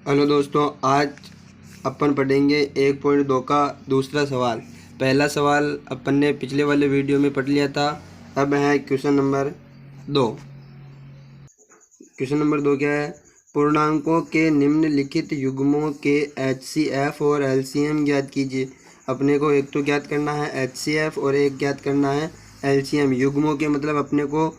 Hello दोस्तों, आज अपन पढ़ेंगे 1.2 का दूसरा सवाल। पहला सवाल अपन ने पिछले वाले वीडियो में पढ़ लिया था। अब है क्वेश्चन नंबर 2। क्वेश्चन नंबर 2 क्या है? पूर्णांकों के निम्नलिखित युग्मों के HCF और LCM ज्ञात कीजिए। अपने को एक तो ज्ञात करना है HCF और एक ज्ञात करना है LCM। युग्मों के मतलब अपने को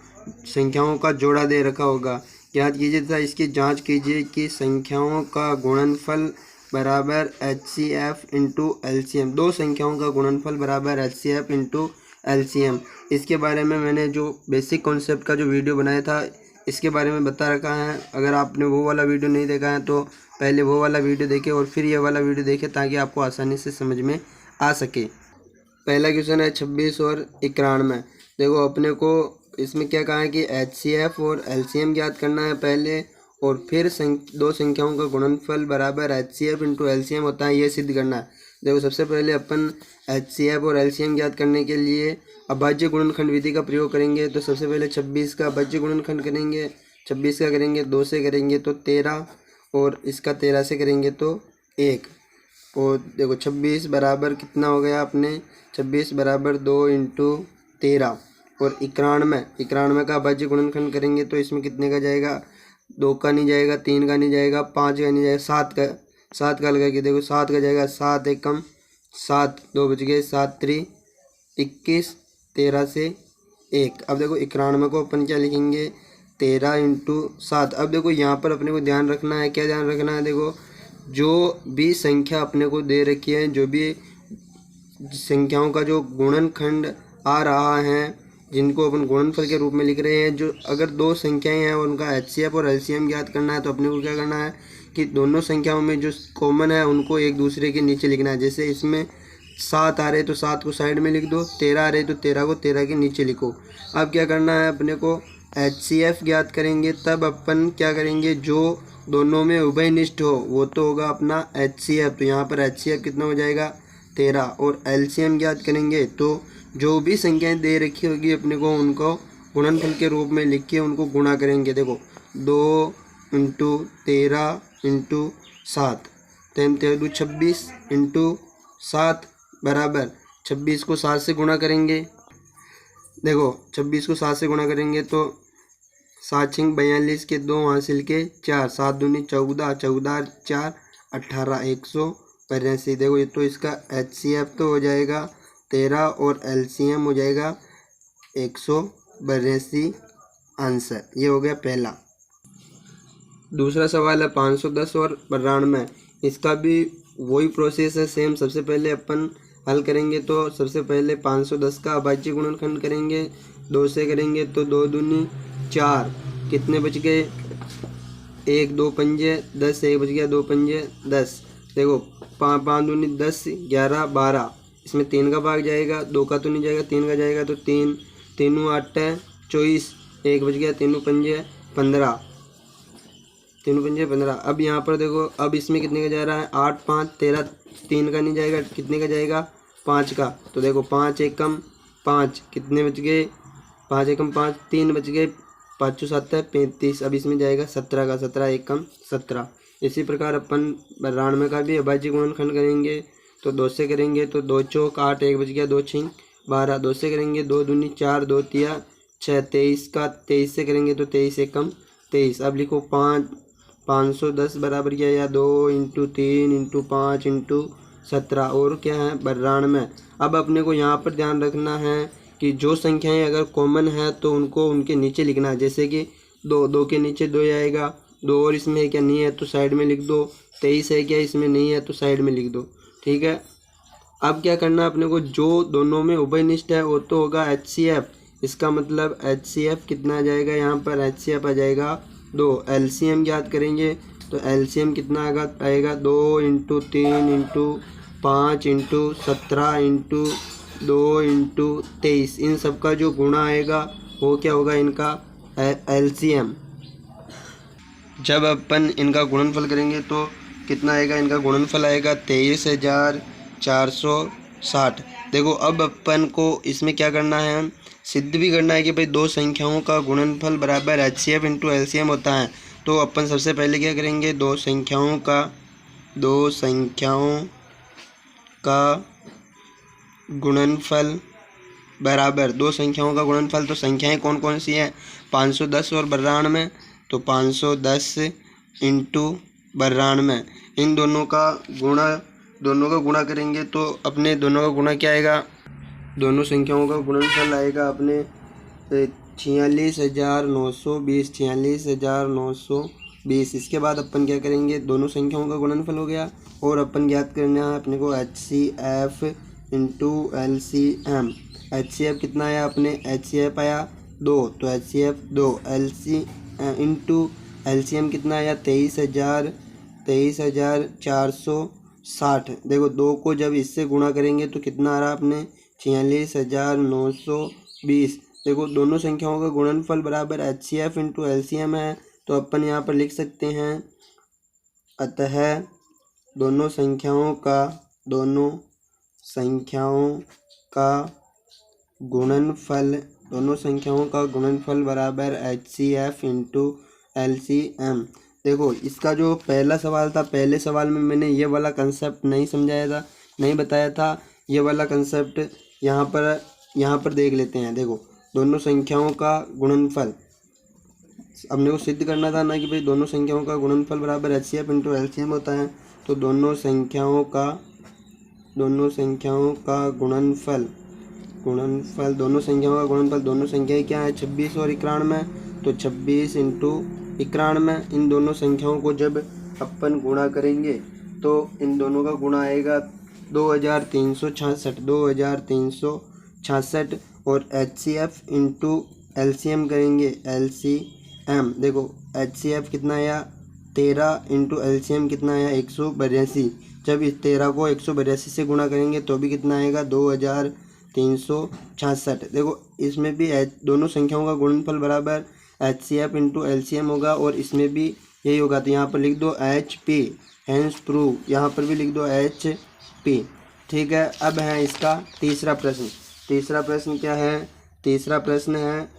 संख्याओं का जोड़ा दे रखा होगा। ज्ञात कीजिए तथा इसकी जांच कीजिए कि संख्याओं का गुणनफल बराबर HCF इंटू LCM। दो संख्याओं का गुणनफल बराबर HCF इंटू LCM। इसके बारे में मैंने जो बेसिक कॉन्सेप्ट का जो वीडियो बनाया था इसके बारे में बता रखा है। अगर आपने वो वाला वीडियो नहीं देखा है तो पहले वो वाला वीडियो देखें और फिर ये वाला वीडियो देखें ताकि आपको आसानी से समझ में आ सके। पहला क्वेश्चन है 26 और 91। देखो अपने को इसमें क्या कहा है कि HCF और LCM ज्ञात करना है पहले, और फिर दो संख्याओं का गुणनफल बराबर HCF इंटू LCM होता है, ये सिद्ध करना है। देखो सबसे पहले अपन HCF और LCM ज्ञात करने के लिए अभाज्य गुणनखंड विधि का प्रयोग करेंगे। तो सबसे पहले 26 का अभाज्य गुणनखंड करेंगे। 26 का करेंगे 2 से करेंगे तो 13, और इसका 13 से करेंगे तो 1। और देखो 26 बराबर कितना हो गया अपने? 26 बराबर 2 इंटू 13। और 91 का अभाज्य गुणनखंड करेंगे तो इसमें कितने का जाएगा? 2 का नहीं जाएगा, 3 का नहीं जाएगा, 5 का नहीं जाएगा, 7 का लगा के देखो 7 का जाएगा। 7 एकम 7, 2 बच गए, 7 3 21, 13 से 1। अब देखो 91 को अपन क्या लिखेंगे? 13 इंटू 7। अब देखो यहाँ पर अपने को ध्यान रखना है, क्या ध्यान रखना है? देखो जो भी संख्या अपने को दे रखी है, जो भी संख्याओं का जो गुणनखंड आ रहा है, जिनको अपन गुणनफल के रूप में लिख रहे हैं, जो अगर दो संख्याएं हैं उनका HCF और LCM ज्ञात करना है तो अपने को क्या करना है कि दोनों संख्याओं में जो कॉमन है उनको एक दूसरे के नीचे लिखना है। जैसे इसमें 7 आ रहे तो 7 को साइड में लिख दो, 13 आ रहे तो 13 को 13 के नीचे लिखो। अब क्या करना है अपने को? HCF ज्ञात करेंगे तब अपन क्या करेंगे? जो दोनों में उभयनिष्ठ हो वो तो होगा अपना HCF। तो यहाँ पर HCF कितना हो जाएगा? 13। और LCM ज्ञात करेंगे तो जो भी संख्याएं दे रखी होगी अपने को उनको गुणनफल के रूप में लिख के उनको गुणा करेंगे। देखो 2 इंटू 13 इंटू 7, 3 3 26 इंटू 7 बराबर 26 को 7 से गुणा करेंगे। देखो 26 को 7 से गुणा करेंगे तो 7 6 42 के 2 हासिल के 4, 7 दूनी 14, 14 4 18, 182। देखो ये तो इसका HCF तो हो जाएगा 13 और LCM हो जाएगा 182 आंसर। ये हो गया पहला। दूसरा सवाल है 510 और 92। इसका भी वही प्रोसेस है सेम। सबसे पहले अपन हल करेंगे तो सबसे पहले 510 का अभाज्य गुणनखंड करेंगे। 2 से करेंगे तो 2 दूनी 4, कितने बच गए? 1 2 पंजे 10, 1 बच गया, 2 पंजे 10। देखो 5 दूनी 10, 11 12, इसमें 3 का भाग जाएगा, 2 का तो नहीं जाएगा, 3 का जाएगा तो 3 3 8 है 24, 1 बच गया, 3 पंजे 15, 3 पंजे 15। अब यहाँ पर देखो अब इसमें कितने का जा रहा है? 8 5 13, 3 का नहीं जाएगा, कितने का जाएगा? 5 का। तो देखो 5 एकम 5, कितने बच गए? 5 एकम 5, 3 बच गए, 5 7 है 35। अब इसमें जाएगा 17 का, 17 एकम 17। इसी प्रकार अपन 92 का भी अभाज्य गुणनखंड करेंगे। तो 2 से करेंगे तो 2 चौक 8, 1 बच गया, 2 6 12। 2 से करेंगे 2 दूनी 4, 2 तिया 6, 23 का 23 से करेंगे तो 23 एकम 23। अब लिखो 510 बराबर क्या? या 2 इंटू 3 इंटू 5 इंटू 17 और क्या है? 92। अब अपने को यहाँ पर ध्यान रखना है कि जो संख्याएं अगर कॉमन है तो उनको उनके नीचे लिखना है। जैसे कि 2 के नीचे 2 आएगा, 2 और इसमें है क्या? नहीं है तो साइड में लिख दो। 23 है क्या? इसमें नहीं है तो साइड में लिख दो। ठीक है। अब क्या करना है अपने को? जो दोनों में उभयनिष्ठ है वो तो होगा HCF। इसका मतलब HCF कितना आ जाएगा? यहाँ पर HCF आ जाएगा 2। LCM ज्ञात करेंगे तो LCM कितना आएगा? 2 into 3 into 5 into 17 into 2 into 23। इन सब का जो गुणा आएगा वो क्या होगा? इनका LCM। जब अपन इनका गुणनफल करेंगे तो कितना आएगा? इनका गुणनफल आएगा 23,460। देखो अब अपन को इसमें क्या करना है? सिद्ध भी करना है कि भाई दो संख्याओं का गुणनफल बराबर HCF इंटू LCM होता है। तो अपन सबसे पहले क्या करेंगे, दो संख्याओं का गुणनफल बराबर, दो संख्याओं का गुणनफल। तो संख्याएं कौन कौन सी हैं, 510 और 92। तो 510 इंटू 92, इन दोनों का गुणा करेंगे तो अपने दोनों का गुणा क्या आएगा, दोनों संख्याओं का गुणनफल आएगा अपने 46,920, 46,920। इसके बाद अपन क्या करेंगे, दोनों संख्याओं का गुणनफल हो गया और अपन ज्ञात करना है अपने को HCF इंटू LCM। HCF कितना आया अपने, HCF आया 2, तो HCF 2, इंटू LCM कितना आया 23,460। देखो 2 को जब इससे गुणा करेंगे तो कितना आ रहा अपने 46,920। देखो दोनों संख्याओं का गुणनफल बराबर HCF इंटू LCM है, तो अपन यहाँ पर लिख सकते हैं, अतः दोनों संख्याओं का गुणनफल बराबर HCF इंटू LCM। देखो इसका जो पहला सवाल था, पहले सवाल में मैंने ये वाला कंसेप्ट नहीं समझाया था, नहीं बताया था। ये वाला कंसेप्ट यहाँ पर देख लेते हैं। देखो दोनों संख्याओं का गुणनफल अपने को सिद्ध करना था ना कि भाई दोनों संख्याओं का गुणनफल बराबर HCF इंटू LCM होता है। तो दोनों संख्याओं का गुणनफल, दोनों संख्याएं क्या है 26 और 91। तो 26 इंटू 91, इन दोनों संख्याओं को जब अपन गुणा करेंगे तो इन दोनों का गुणा आएगा 2366। और HCF इंटू LCM करेंगे, LCM देखो HCF कितना आया 13 इंटू LCM कितना आया 182। जब इस 13 को 182 से गुणा करेंगे तो भी कितना आएगा 2366। देखो इसमें भी दोनों संख्याओं का गुणनफल बराबर HCF इंटू LCM होगा और इसमें भी यही होगा। तो यहाँ पर लिख दो HP, हैंस प्रूव, यहाँ पर भी लिख दो HP। ठीक है, अब है इसका तीसरा प्रश्न। तीसरा प्रश्न क्या है, तीसरा प्रश्न है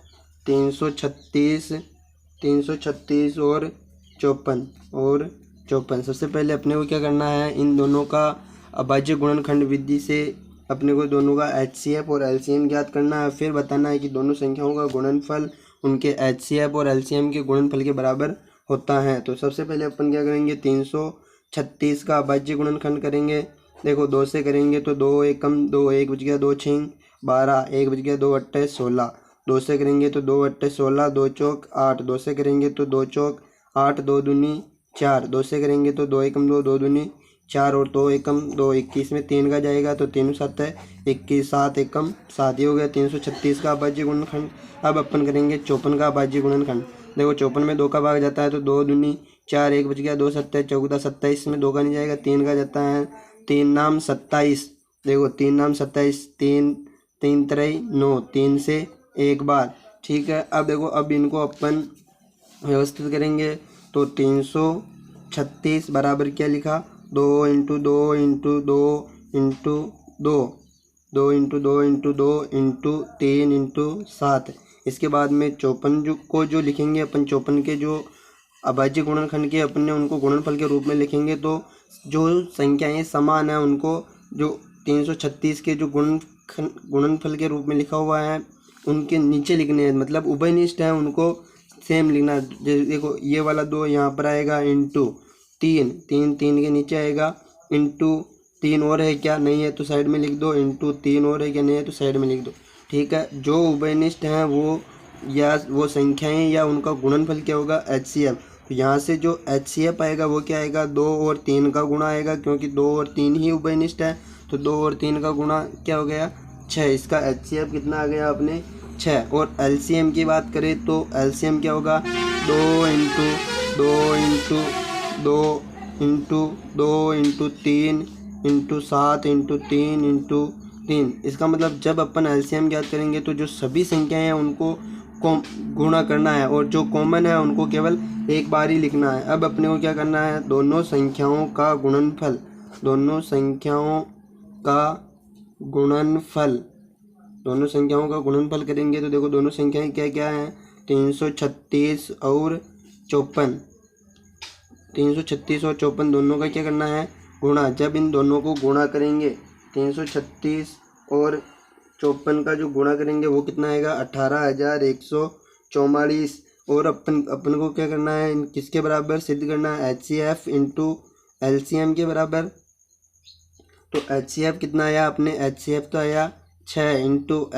336 और 54। सबसे पहले अपने को क्या करना है, इन दोनों का अभाज्य गुणनखंड विधि से अपने को दोनों का HCF और LCM ज्ञात करना है। फिर बताना है कि दोनों संख्याओं का गुणनफल उनके HCF और LCM के गुणनफल के बराबर होता है। तो सबसे पहले अपन क्या करेंगे, 336 का अभाज्य गुणनखंड करेंगे। देखो 2 से करेंगे तो 2 एकम 2, 1 बच गया 2 6 12, 1 बच गया 2 अट्ठे 16। 2 से करेंगे तो 2 अट्ठे 16, 2 चौक 8। 2 से करेंगे तो 2 चौक 8, 2 दूनी 4। 2 से करेंगे तो 2 एकम 2, 2 दूनी 4 और 2 एकम 2, 21 में 3 का जाएगा तो 3 7 है 21, 7 एकम 7। ये हो गया 336 का अभाज्य गुणनखंड। अब अपन करेंगे 54 का अभाज्य गुणनखंड। देखो 54 में 2 का भाग जाता है तो 2 दूनी 4, 1 बच गया 2 7 14, 27 में 2 का नहीं जाएगा 3 का जाता है 3 नाम 27। देखो 3 नाम 27, 3 3 3 9, 3 से एक बार। ठीक है, अब देखो अब इनको अपन व्यवस्थित करेंगे तो 336 बराबर क्या लिखा, 2 into 2 into 2 into 2, 2 into 2 into 2 into 3 into 7। इसके बाद में 54 को जो लिखेंगे अपन, 54 के जो अभाज्य गुणनखंड के अपन ने उनको गुणनफल के रूप में लिखेंगे। तो जो संख्याएं समान है उनको जो 336 के जो गुणनफल के रूप में लिखा हुआ है उनके नीचे लिखने हैं, मतलब उभयनिष्ठ है उनको सेम लिखना। जैसे देखो ये वाला 2 यहाँ पर आएगा इंटू 3, 3 3 के नीचे आएगा इंटू 3 और है क्या नहीं है तो साइड में लिख दो, इंटू 3 और है क्या नहीं है तो साइड में लिख दो। ठीक है, जो उभयनिष्ठ हैं वो संख्याएं या उनका गुणनफल क्या होगा HCF। तो यहाँ से जो HCF आएगा वो क्या आएगा, 2 और 3 का गुणा आएगा, क्योंकि 2 और 3 ही उभयनिष्ठ है। तो 2 और 3 का गुणा क्या हो गया 6। इसका HCF कितना आ गया अपने 6। और LCM की बात करें तो LCM क्या होगा, 2 into 2 into 2 into 2 into 3 into 7 into 3 into 3। इसका मतलब जब अपन LCM ज्ञात करेंगे तो जो सभी संख्याएं हैं उनको गुणा करना है और जो कॉमन है उनको केवल एक बार ही लिखना है। अब अपने को क्या करना है, दोनों संख्याओं का गुणनफल करेंगे। तो देखो दोनों संख्याएं क्या क्या हैं, 336 और 54। 336 और 54 दोनों का क्या करना है, गुणा। जब इन दोनों को गुणा करेंगे 336 और 54 का जो गुणा करेंगे वो कितना आएगा, 18,144। और अपन को क्या करना है, किसके बराबर सिद्ध करना है, HCF इंटू LCM के बराबर। तो HCF कितना आया अपने, HCF तो आया 6 इंटू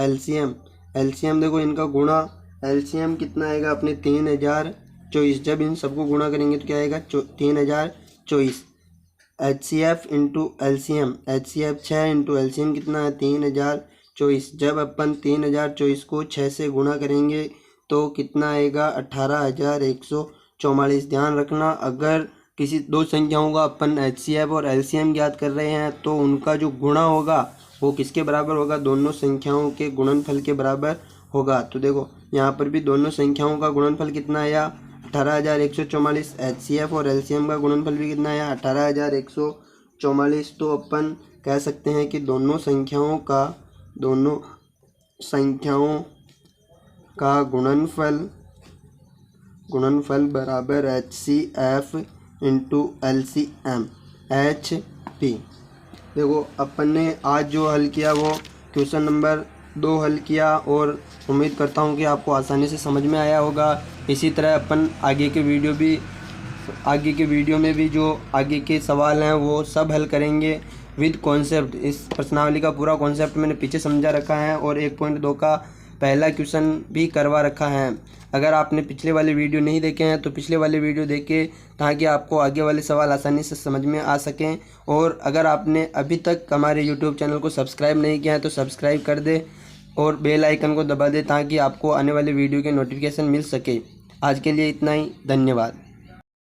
LCM देखो इनका गुणा, LCM कितना आएगा अपने 3024। जब इन सबको गुणा करेंगे तो क्या आएगा, 3024। HCF into LCM, HCF 6 into LCM कितना है, 3024। जब अपन 3024 को 6 से गुणा करेंगे तो कितना आएगा, 18,144। ध्यान रखना, अगर किसी दो संख्याओं का अपन HCF और LCM ज्ञात कर रहे हैं तो उनका जो गुणा होगा वो किसके बराबर होगा, दोनों संख्याओं के गुणनफल के बराबर होगा। तो देखो यहाँ पर भी दोनों संख्याओं का गुणनफल कितना आया, 18,144। HCF और LCM का गुणनफल भी कितना आया, 18,144। तो अपन कह सकते हैं कि दोनों संख्याओं का गुणनफल बराबर HCF इंटू LCM HP। देखो अपन ने आज जो हल किया वो क्वेश्चन नंबर 2 हल किया और उम्मीद करता हूँ कि आपको आसानी से समझ में आया होगा। इसी तरह अपन आगे के वीडियो में भी जो आगे के सवाल हैं वो सब हल करेंगे विद कॉन्सेप्ट। इस प्रश्नावली का पूरा कॉन्सेप्ट मैंने पीछे समझा रखा है और 1.2 का पहला क्वेश्चन भी करवा रखा है। अगर आपने पिछले वाले वीडियो नहीं देखे हैं तो पिछले वाले वीडियो देखें ताकि आपको आगे वाले सवाल आसानी से समझ में आ सकें। और अगर आपने अभी तक हमारे YouTube चैनल को सब्सक्राइब नहीं किया है तो सब्सक्राइब कर दें और बेल आइकन को दबा दें ताकि आपको आने वाले वीडियो के नोटिफिकेशन मिल सके। आज के लिए इतना ही, धन्यवाद।